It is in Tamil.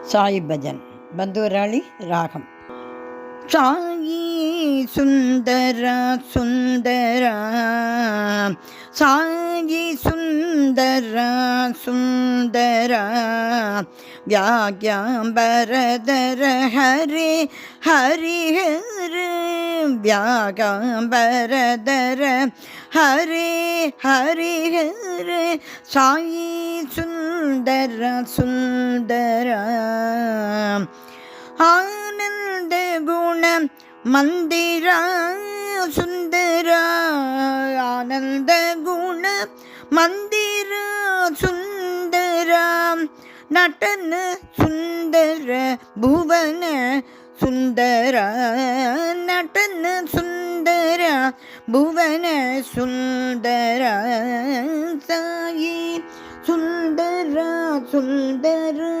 சாயி பஜன் பந்தூராளி ராகம். சாயி சுந்தரா சுந்தரா, சாயி சுந்தரா சுந்தரா, வியாக்யாம்பரதர ஹரே ஹரிஹர, வியாகாம்பரதர ஹரே ஹரிஹர, சாயி சுந்தரா சுந்தரா. ஆனந்த குண மந்திரா சுந்தரா, ஆனந்த குண மந்திரா சுந்தரா, நடன சுந்தர புவன சுந்தரா, நடன சுந்தர புவன சுந்தரா, சாயி சுந்தரா சுந்தரா.